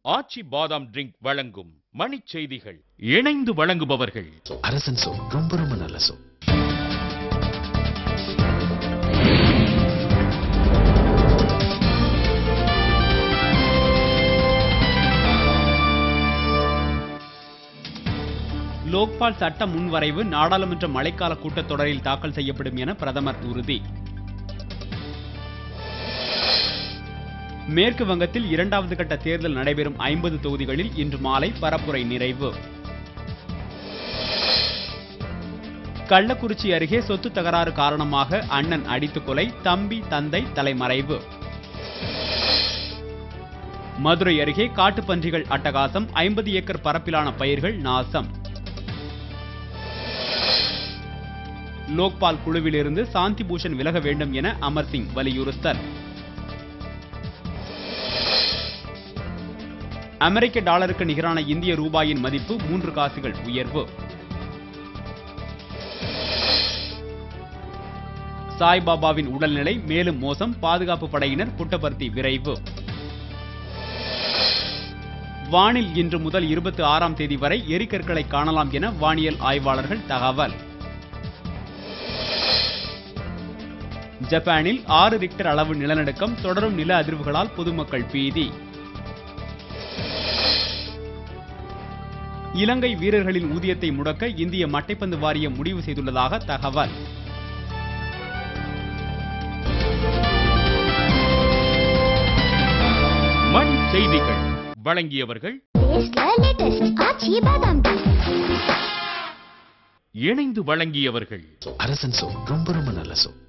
ஆச்சி பாதாம் ட்ரிங்க் வழங்கும் மணிச் செய்திகள். இணைந்து வழங்குபவர்கள் அரசன் சோப். ரொம்ப ரொம்ப நல்ல சோப். லோக்பால் சட்ட முன்வரைவு நாடாளுமன்ற மழைக்கால கூட்டத்தொடரில் தாக்கல் செய்யப்படும் என பிரதமர் உறுதி. மேற்கு வங்கத்தில் இரண்டாவது கட்ட தேர்தல் நடைபெறும் 50 தொகுதிகளில் இன்று மாலை பரப்புரை நிறைவு. கள்ளக்குறிச்சி அருகே சொத்து தகராறு காரணமாக அண்ணன் அடித்து கொலை, தம்பி தந்தை தலைமறைவு. மதுரை அருகே காட்டுப்பன்றிகள் அட்டகாசம், 50 ஏக்கர் பரப்பிலான பயிர்கள் நாசம். லோக்பால் குழுவிலிருந்து சாந்தி பூஷன் விலக வேண்டும் என அமர் சிங் வலியுறுத்தல். அமெரிக்க டாலருக்கு நிகரான இந்திய ரூபாயின் மதிப்பு 3 காசுகள் உயர்வு. சாய்பாபாவின் உடல்நிலை மேலும் மோசம், பாதுகாப்பு படையினர் புட்டபர்த்தி விரைவு. வானில் இன்று முதல் 26ஆம் தேதி வரை எரிக்கற்களை காணலாம் என வானியல் ஆய்வாளர்கள் தகவல். ஜப்பானில் 6 ரிக்டர் அளவு நிலநடுக்கம், தொடரும் நில அதிர்வுகளால் பொதுமக்கள் பீதி. இலங்கை வீரர்களின் ஊதியத்தை முடக்க இந்திய மட்டைப்பந்து வாரியம் முடிவு செய்துள்ளதாக தகவல். மணிச் செய்திகள் வழங்கியவர்கள் இணைந்து வழங்கியவர்கள் அரசன் சோப். ரொம்ப ரொம்ப நல்ல சோப்.